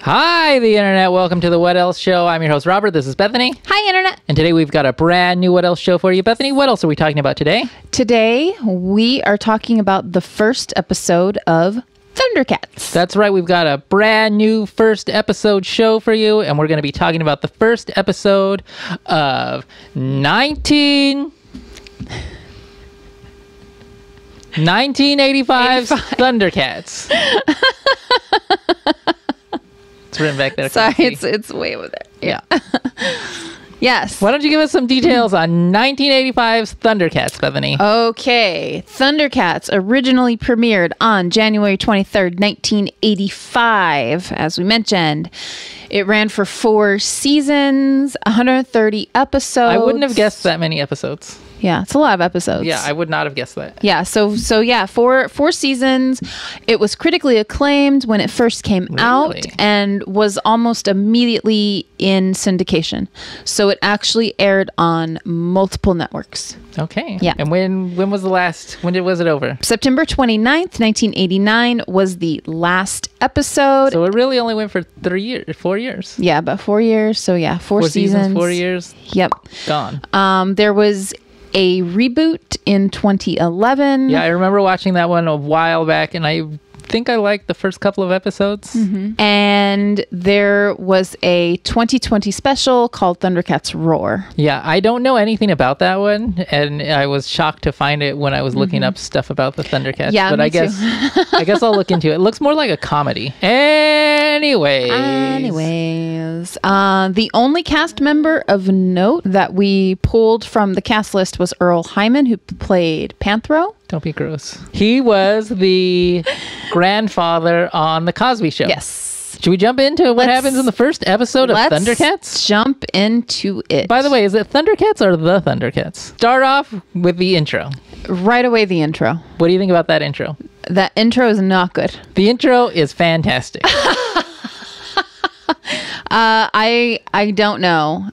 Hi, the internet. Welcome to the What Else Show. I'm your host, Robert. This is Bethany. Hi, internet. And today we've got a brand new What Else Show for you. Bethany, what else are we talking about today? Today, we are talking about the first episode of Thundercats. That's right. We've got a brand new first episode show for you. And we're going to be talking about the first episode of 1985's Thundercats. It's written back there. Sorry, it's way over there. Yeah. Yes. Why don't you give us some details on 1985's Thundercats, Bethany? Okay. Thundercats originally premiered on January 23rd, 1985, as we mentioned. It ran for 4 seasons, 130 episodes. I wouldn't have guessed that many episodes. Yeah, it's a lot of episodes. Yeah, I would not have guessed that. Yeah, so yeah, four seasons. It was critically acclaimed when it first came out and was almost immediately in syndication. So it actually aired on multiple networks. Okay. Yeah. And when was it over? September 29th, 1989 was the last episode. So it really only went for 4 years. Yeah, about 4 years. So yeah, 4 seasons. 4 years. Yep. Gone. There was a reboot in 2011. Yeah, I remember watching that one a while back, and I think I liked the first couple of episodes. Mm-hmm. And there was a 2020 special called Thundercats Roar. Yeah, I don't know anything about that one, and I was shocked to find it when I was looking up stuff about the Thundercats. Yeah, but I guess I'll look into it. It looks more like a comedy. Anyways, the only cast member of note that we pulled from the cast list was Earl Hyman, who played Panthro. Don't be gross. He was the grandfather on The Cosby Show. Yes. Should we jump into what happens in the first episode of Thundercats? Let's jump into it. By the way, is it Thundercats or the Thundercats? Start off with the intro. Right away, the intro. What do you think about that intro? That intro is not good. The intro is fantastic. I don't know.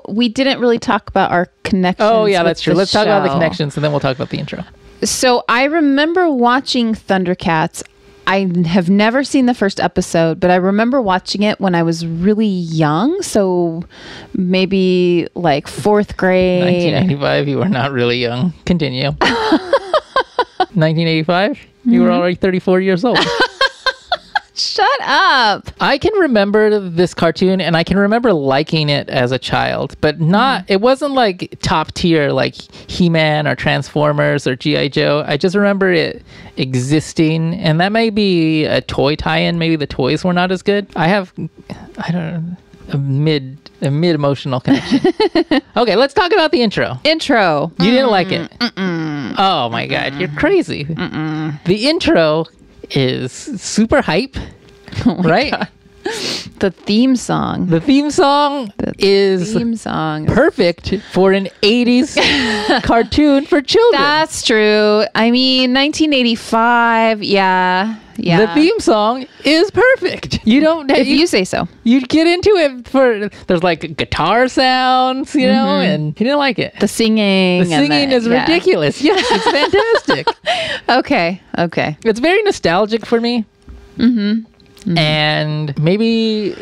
We didn't really talk about our connections. Oh, yeah, that's true. Let's talk about the show. connections, and then we'll talk about the intro. So I remember watching Thundercats. I have never seen the first episode, but I remember watching it when I was really young. So maybe like 4th grade. 1995, you were not really young. Continue. 1985, you were already 34 years old. Shut up. I can remember this cartoon, and I can remember liking it as a child, but it wasn't like top tier like He-Man or Transformers or G.I. Joe. I just remember it existing, and that may be a toy tie-in. Maybe the toys were not as good. I don't know, a mid-emotional connection. Okay, let's talk about the intro. Intro. You didn't like it? Oh my God, you're crazy. The intro is super hype, right? God. The theme song. The theme song is perfect for an 80s cartoon for children. That's true. I mean, 1985, yeah. The theme song is perfect. You don't... If you say so. You'd get into it there's like guitar sounds, you know, and you didn't like it. The singing. The singing is ridiculous. Yes, it's fantastic. Okay. It's very nostalgic for me. And maybe,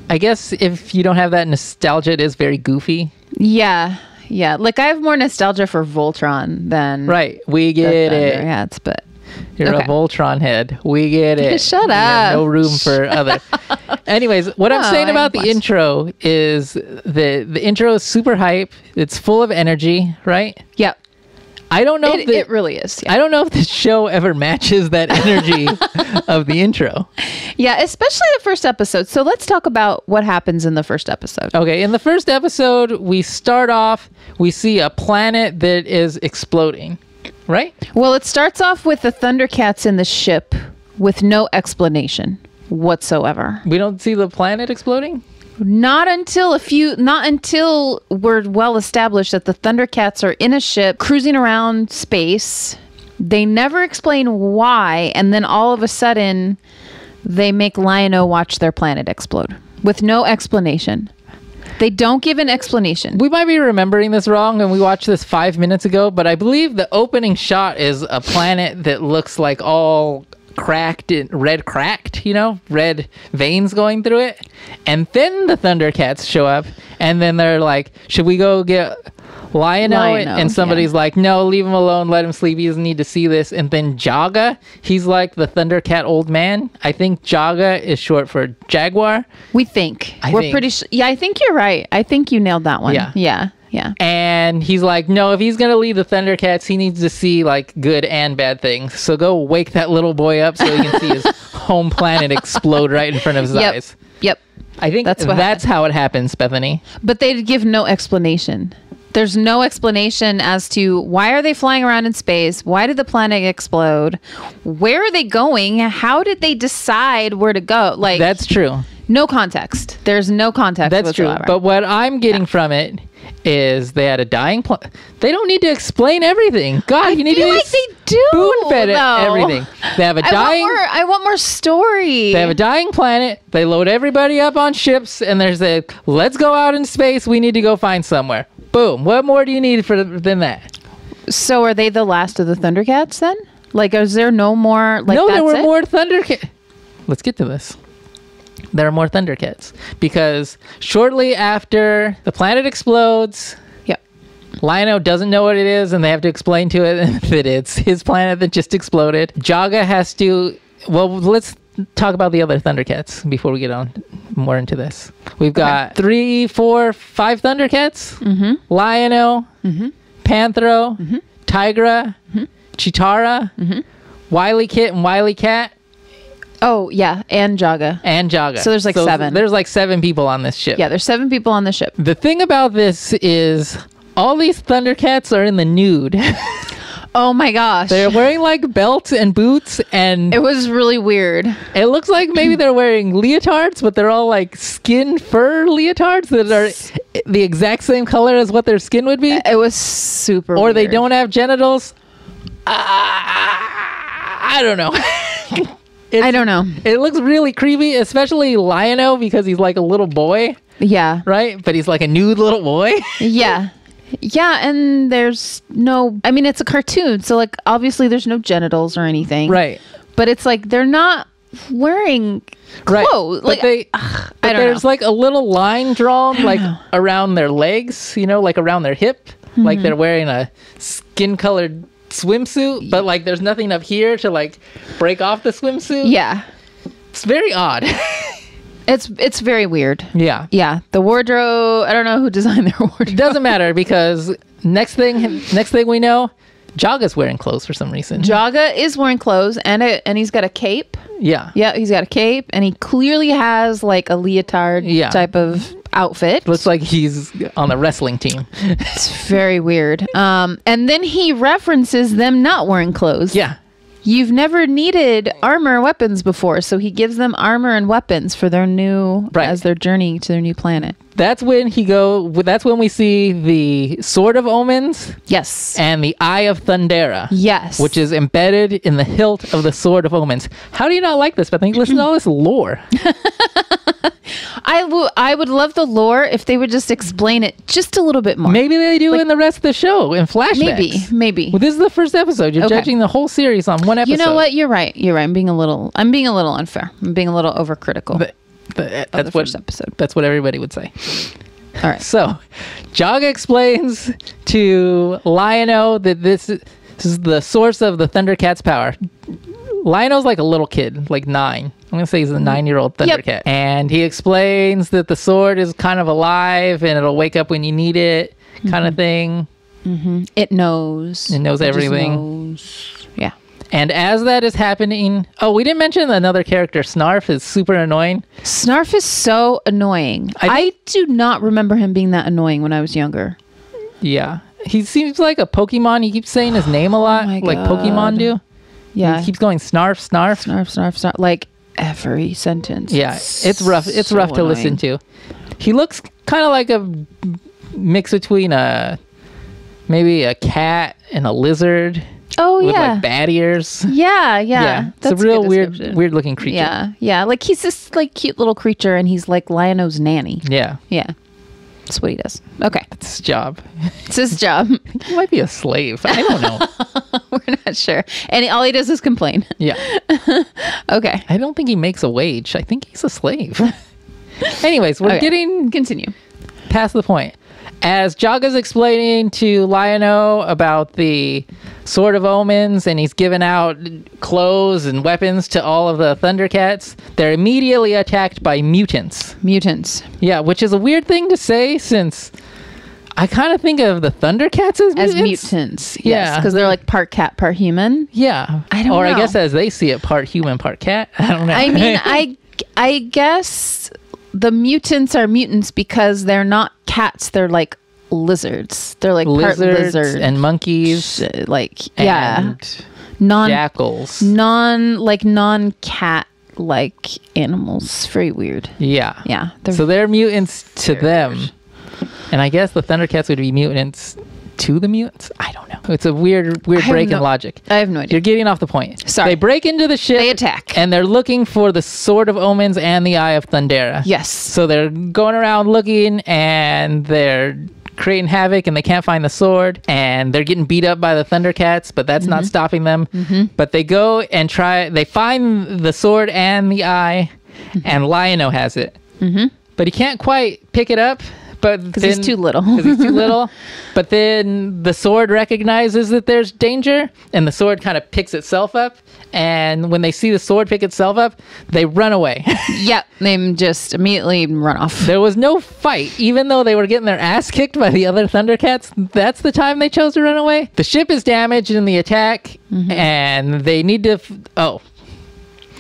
I guess if you don't have that nostalgia, it is very goofy. Yeah. Like I have more nostalgia for Voltron than right. We get it. Thundercats, but you're a Voltron head. We get it. Shut up. No room for other. Anyways, what I'm saying about the intro is the intro is super hype. It's full of energy, right? Yep. I don't know if it really is. Yeah. I don't know if the show ever matches that energy of the intro. Yeah, especially the first episode. So let's talk about what happens in the first episode. Okay, in the first episode, we start off, we see a planet that is exploding, right? Well, it starts off with the Thundercats in the ship with no explanation whatsoever. We don't see the planet exploding? Not until we're well established that the Thundercats are in a ship cruising around space. They never explain why, and then all of a sudden they make Lion-O watch their planet explode with no explanation. They don't give an explanation. We might be remembering this wrong, and we watched this 5 minutes ago, but I believe the opening shot is a planet that looks like all cracked, red veins going through it. And then the Thundercats show up, and then they're like, should we go get Lion-O? And somebody's like, no, leave him alone, let him sleep, he doesn't need to see this. And then Jaga, he's like the Thundercat old man. I think Jaga is short for Jaguar. We think. We're pretty sure. Yeah, I think you're right. I think you nailed that one. Yeah. And he's like, no, if he's gonna lead the Thundercats, he needs to see like good and bad things. So go wake that little boy up so he can see his home planet explode right in front of his eyes. Yep. I think that's how it happens, Bethany. But they give no explanation. There's no explanation as to why are they flying around in space? Why did the planet explode? Where are they going? How did they decide where to go? Like, that's true. No context. There's no context. That's whatsoever. true. But what I'm getting from it is they had a dying planet. They don't need to explain everything. God, you need to like they do spoon-fed everything. They have a I want more story. They have a dying planet. They load everybody up on ships, and there's a let's go out in space. We need to go find somewhere. Boom. What more do you need than that? So are they the last of the Thundercats then? Like, is there no more? Like, no, there were more Thundercats. Let's get to this. There are more Thundercats because shortly after the planet explodes, Lion-O doesn't know what it is, and they have to explain to it that it's his planet that just exploded. Jaga has to. Well, let's talk about the other Thundercats before we get on more into this. We've got 3, 4, 5 Thundercats. Mm-hmm. Lion-O, Panthro, Tigra, Chitara, Wily Kit and Wily Cat. Oh, yeah, and Jaga. So there's like 7. There's like 7 people on this ship. Yeah, there's 7 people on the ship. The thing about this is all these Thundercats are in the nude. Oh my gosh. They're wearing like belts and boots, and it was really weird. It looks like maybe they're wearing leotards, but they're all like skin fur leotards that are the exact same color as what their skin would be. It was super Or weird. they don't have genitals. I don't know. I don't know. It looks really creepy, especially Lion-O because he's like a little boy. Yeah. Right? But he's like a nude little boy. Yeah. Yeah, and there's no... I mean, it's a cartoon, so like obviously there's no genitals or anything. Right. But it's like they're not wearing clothes. Right. Like, but there's like a little line drawn like around their legs, like around their hip. Mm-hmm. Like they're wearing a skin-colored swimsuit, but like there's nothing up here to like break off the swimsuit. Yeah. It's very odd. It's very weird. Yeah. Yeah. The wardrobe, I don't know who designed their wardrobe. It doesn't matter because next thing we know, Jaga's wearing clothes for some reason. Jaga is wearing clothes and he's got a cape. Yeah. Yeah, he's got a cape and he clearly has like a leotard type of outfit. Looks like he's on the wrestling team. It's very weird. And then he references them not wearing clothes. Yeah. You've never needed armor or weapons before, so he gives them armor and weapons for their as their journey to their new planet. That's when that's when we see the Sword of Omens. Yes. And the Eye of Thundera. Yes. Which is embedded in the hilt of the Sword of Omens. How do you not like this, Bethany? Listen to all this lore. I would love the lore if they would just explain it just a little bit more. Maybe they do in the rest of the show in flashbacks. Maybe. Well, this is the first episode. You're judging the whole series on one episode. You know what? You're right. I'm being a little unfair. I'm being a little overcritical. That's the first episode. That's what everybody would say. All right. So, Jaga explains to Lion-O that this is the source of the Thundercat's power. Lion-O's like a little kid, like 9. I'm going to say he's a 9-year-old Thundercat. Yep. And he explains that the sword is kind of alive and it'll wake up when you need it, kind of thing. Mm-hmm. It knows. It knows everything. Knows. Yeah. And as that is happening... Oh, we didn't mention another character. Snarf is super annoying. Snarf is so annoying. I do not remember him being that annoying when I was younger. Yeah. He seems like a Pokemon. He keeps saying his name a lot, like Pokemon do. Yeah. He keeps going Snarf, Snarf. Snarf, Snarf, Snarf. Like every sentence. Yeah. It's rough. It's rough to listen to. He looks kind of like a mix between maybe a cat and a lizard. Oh, with yeah. Like bad ears. Yeah. It's a real weird looking creature. Yeah. Like he's this like cute little creature and he's like Lion-O's nanny. Yeah. That's what he does. Okay. It's his job. It's his job. He might be a slave. I don't know. We're not sure. And all he does is complain. Yeah. Okay. I don't think he makes a wage. I think he's a slave. Anyways, we're getting Continue. past the point. As Jaga's explaining to Lion-O about the Sword of Omens, and he's giving out clothes and weapons to all of the Thundercats, they're immediately attacked by mutants. Mutants. Yeah, which is a weird thing to say, since I kind of think of the Thundercats as mutants. Yes, because they're like part cat, part human. Yeah. I don't know. I guess as they see it, part human, part cat. I don't know. I mean, I guess the mutants are mutants because they're not cats. They're like lizards. They're like part lizard and monkeys. And jackals. Non-cat like animals. Very weird. Yeah. Yeah. So they're mutants to them. Weird. And I guess the Thundercats would be mutants to the mutants. I don't know. It's a weird break in logic. I have no idea. You're getting off the point. Sorry. They break into the ship. They attack. And they're looking for the Sword of Omens and the Eye of Thundera. Yes. So they're going around looking, and they're creating havoc, and they can't find the sword, and they're getting beat up by the Thundercats, but that's not stopping them. But they go and they find the sword and the eye, and Lion-O has it. But he can't quite pick it up. Because he's too little. But then the sword recognizes that there's danger, and the sword kind of picks itself up. And when they see the sword pick itself up, they run away. Yep. They just immediately run off. There was no fight. Even though they were getting their ass kicked by the other Thundercats, that's the time they chose to run away. The ship is damaged in the attack, and they need to...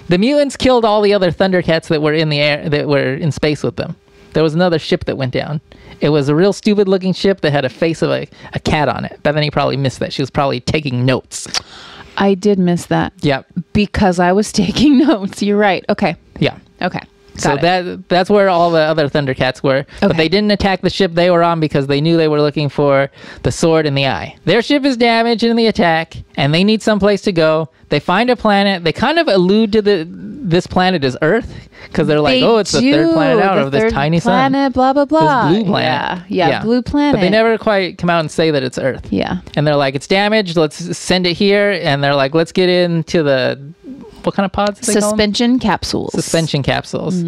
The mutants killed all the other Thundercats that were in the air, that were in space with them. There was another ship that went down. It was a real stupid looking ship that had a face of a cat on it. Bethany probably missed that. She was probably taking notes. I did miss that. Yep. Because I was taking notes. You're right. Okay. Yeah. Okay. So that's where all the other Thundercats were. Okay. But they didn't attack the ship they were on because they knew they were looking for the sword and the eye. Their ship is damaged in the attack, and they need someplace to go. They find a planet. They kind of allude to this planet as Earth, because they're like, it's the third planet out of this tiny planet, sun. Blah, blah, blah. This blue planet. Yeah, blue planet. But they never quite come out and say that it's Earth. Yeah. And they're like, it's damaged. Let's send it here. And they're like, let's get into the... What kind of pods? Suspension capsules. Suspension capsules.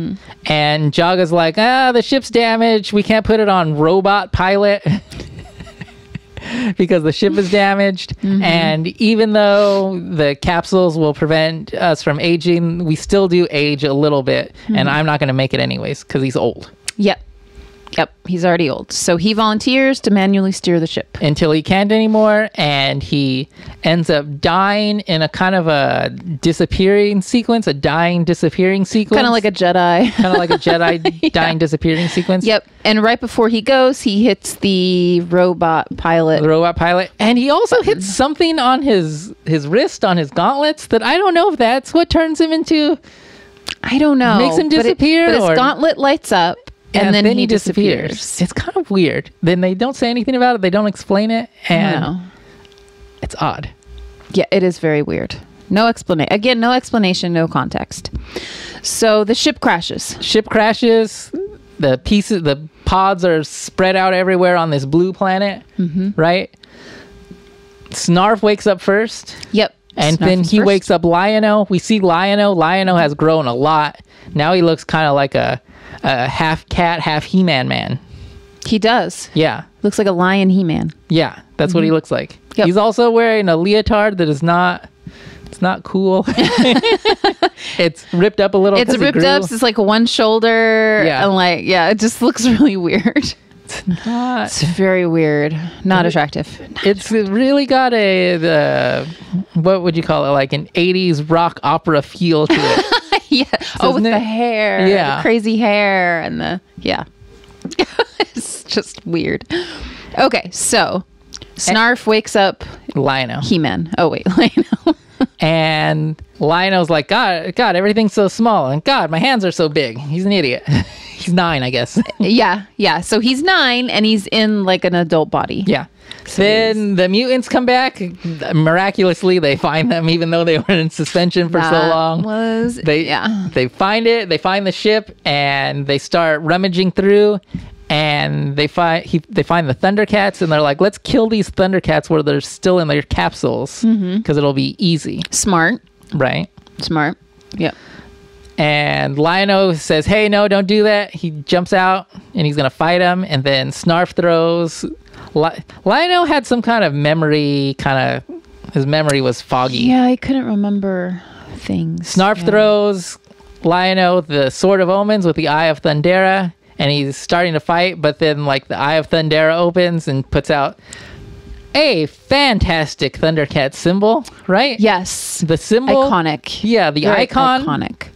And Jaga's like, the ship's damaged. We can't put it on robot pilot because the ship is damaged. And even though the capsules will prevent us from aging, we still do age a little bit. And I'm not going to make it anyways because he's old. Yep, he's already old. So he volunteers to manually steer the ship. Until he can't anymore, and he ends up dying in a kind of a disappearing sequence, Kind of like a Jedi. Kind of like a Jedi dying disappearing sequence. Yep, and right before he goes, he hits the robot pilot. And he also hits something on his wrist, on his gauntlets, that I don't know if that's what turns him into... I don't know. Makes him disappear? But his gauntlet lights up. And then he disappears. It's kind of weird. Then they don't say anything about it. They don't explain it. And it's odd. Yeah, it is very weird. No explanation. Again, no explanation, no context. So the ship crashes. The pods are spread out everywhere on this blue planet. Right? Snarf wakes up first. Yep. And then he wakes up Lion-O. We see Lion-O. Lion-O has grown a lot. Now he looks kind of like a half cat, half He-Man man. He does. Yeah. Looks like a lion He-Man. Yeah, that's what he looks like. Yep. He's also wearing a leotard that is not... It's not cool. It's ripped up a little. It's ripped up. So it's like one shoulder. Yeah. And it just looks really weird. It's very weird. Not attractive. It's really got what would you call it? Like an 80s rock opera feel to it. Yeah. With the hair. Yeah. The crazy hair and it's just weird. Okay, so Snarf wakes up Lion-O. He-Man. Oh wait, Lion-O. And Lion-O's like, God, everything's so small. And God, my hands are so big. He's an idiot. He's 9, I guess. Yeah. So he's 9 and he's in like an adult body. Yeah. So then the mutants come back. Miraculously, they find them, even though they were in suspension for so long. They find it. They find the ship, and they start rummaging through. and they find the Thundercats, and they're like, let's kill these Thundercats where they're still in their capsules because it'll be easy. Smart. Right. Smart. Yep. And Lion-O says, hey, no, don't do that. He jumps out and he's going to fight him. And then Snarf throws. Lion-O had some kind of memory, his memory was foggy. Yeah, I couldn't remember things. Snarf throws Lion-O the Sword of Omens with the Eye of Thundera. And he's starting to fight. But then like the Eye of Thundera opens and puts out a fantastic Thundercat symbol, right? Yes. The symbol. Iconic. Yeah, the Very icon. Iconic.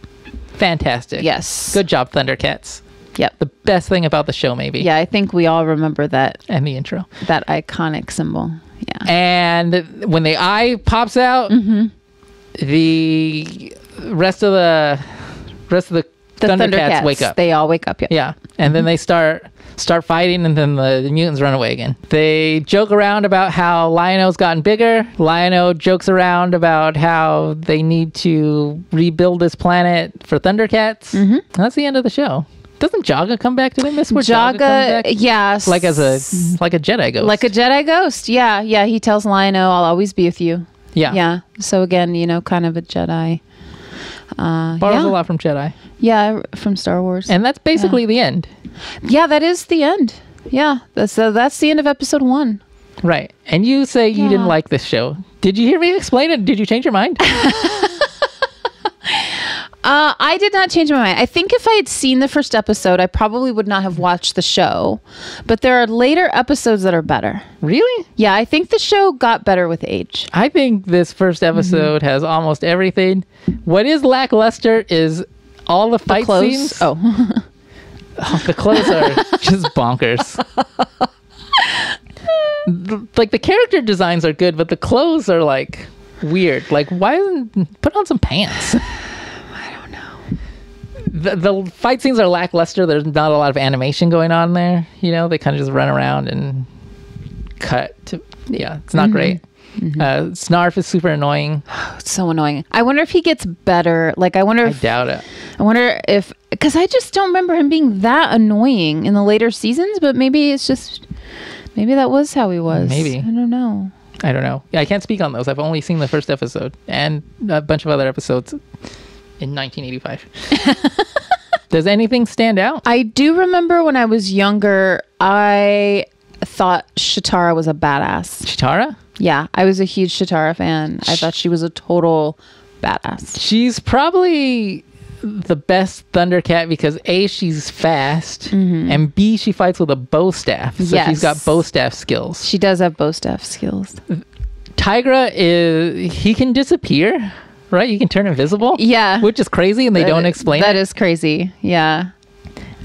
Fantastic. Yes. Good job, Thundercats. Yep. The best thing about the show, maybe. Yeah, I think we all remember that. And the intro. That iconic symbol. Yeah. And when the eye pops out, the rest of the Thundercats wake up. They all wake up. Yeah. Yeah. And then they start fighting, and then the mutants run away again. They joke around about how Lion-O's gotten bigger. Lion-O jokes around about how they need to rebuild this planet for Thundercats. And that's the end of the show. Doesn't Jaga come back? Did I miss where Jaga comes back? Yes. Like a Jedi ghost. Like a Jedi ghost. Yeah. Yeah. He tells Lion-O, I'll always be with you. Yeah. Yeah. So again, kind of a Jedi. Borrows a lot from Jedi. Yeah, from Star Wars. And that's basically the end. Yeah, that is the end. Yeah. So that's the end of episode 1. Right. And you say you didn't like this show. Did you hear me explain it? Did you change your mind? I did not change my mind. I think if I had seen the first episode, I probably would not have watched the show. But there are later episodes that are better. Really? Yeah, I think the show got better with age. I think this first episode has almost everything. What is lackluster is all the fight scenes. Oh. The clothes are just bonkers. Like the character designs are good, but the clothes are like weird. Like, why isn't put on some pants? The fight scenes are lackluster. There's not a lot of animation going on there. They kind of just run around and cut. It's not great. Snarf is super annoying. It's so annoying. I wonder if he gets better. Like, I doubt it. I wonder if, because I just don't remember him being that annoying in the later seasons, but maybe that was how he was. Maybe. I don't know. Yeah, I can't speak on those. I've only seen the first episode and a bunch of other episodes in 1985. Does anything stand out? I do remember when I was younger, I thought Shatara was a badass. Shatara? Yeah, I was a huge Shatara fan. I thought she was a total badass. She's probably the best Thundercat because A, she's fast, and B, she fights with a bow staff. So she's got bow staff skills. She does have bow staff skills. Tigra he can disappear. Right? You can turn invisible? Yeah. Which is crazy, and they don't explain it. That is crazy. Yeah.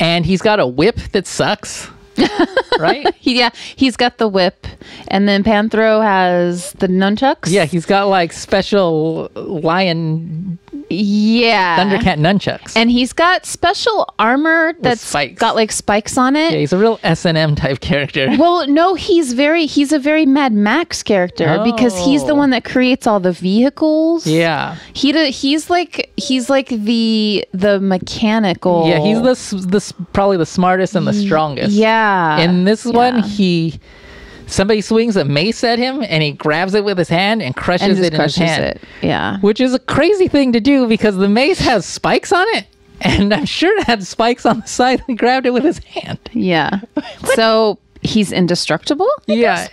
And he's got a whip that sucks. Right? He's got the whip. And then Panthro has the nunchucks. Yeah, he's got like special lion Thundercat nunchucks. And he's got special armor that's got like spikes on it. Yeah, he's a real S&M type character. Well, no, he's a very Mad Max character because he's the one that creates all the vehicles. Yeah. He's like the mechanical. Yeah, he's probably the smartest and the strongest. Yeah. In this one, somebody swings a mace at him and he grabs it with his hand and crushes it in his hand. Yeah. Which is a crazy thing to do because the mace has spikes on it. And I'm sure it had spikes on the side and grabbed it with his hand. Yeah. So he's indestructible? I guess?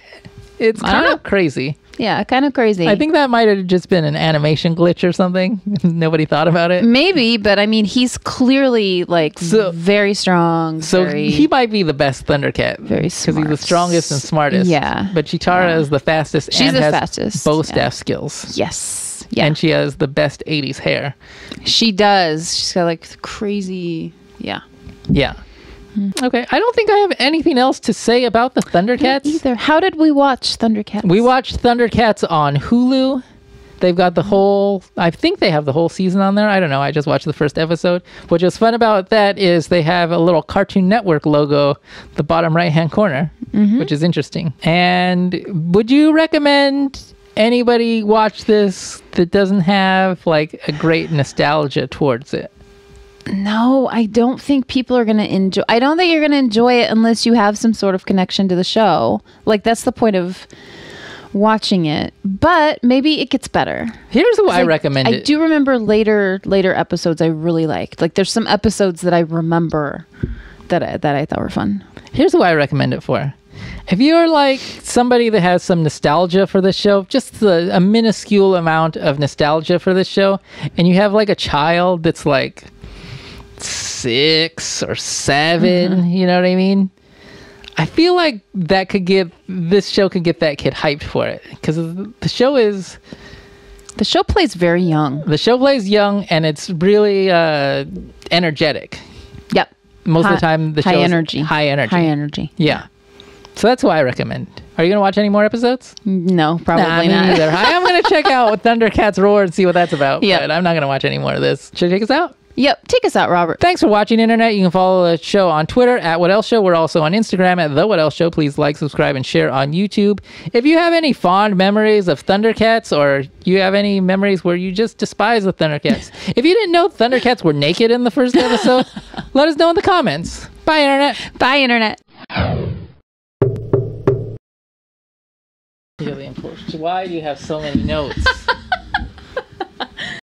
It's kind of crazy. Yeah, kind of crazy. I think that might have just been an animation glitch or something. Nobody thought about it. Maybe, but I mean, he's clearly like very strong. So he might be the best Thundercat. Very smart. Because he's the strongest and smartest. Yeah. But Chitara is the fastest and has fastest. bow staff skills. Yes. Yeah. And she has the best 80s hair. She does. She's got like crazy. Yeah. Yeah. Okay, I don't think I have anything else to say about the Thundercats. Not either. How did we watch Thundercats? We watched Thundercats on Hulu. They've got I think they have the whole season on there. I don't know. I just watched the first episode. What was fun about that is they have a little Cartoon Network logo, the bottom right-hand corner, which is interesting. And would you recommend anybody watch this that doesn't have like a great nostalgia towards it? No, I don't think people are going to enjoy. I don't think you're going to enjoy it unless you have some sort of connection to the show. Like, that's the point of watching it. But maybe it gets better. Here's why I recommend it. I do remember later episodes I really liked. Like, there's some episodes that I remember that I thought were fun. Here's who I recommend it for. If you're like somebody that has some nostalgia for this show, just a minuscule amount of nostalgia for this show, and you have like a child that's like 6 or 7, you know what I mean? I feel like this show could get that kid hyped for it, because the show plays very young. The show plays young, and it's really energetic. Yep. Most of the time, the show high is energy. High energy. High energy. Yeah. So that's what I recommend. Are you going to watch any more episodes? No, probably not. Me neither. I'm going to check out Thundercats Roar and see what that's about. Yeah. But I'm not going to watch any more of this. Should I take us out? Yep. Take us out, Robert. Thanks for watching, Internet. You can follow the show on Twitter at What Else Show. We're also on Instagram at The What Else Show. Please like, subscribe, and share on YouTube. If you have any fond memories of Thundercats, or you have any memories where you just despise the Thundercats, if you didn't know Thundercats were naked in the first episode, let us know in the comments. Bye, Internet. Bye, Internet. Really important. Why do you have so many notes?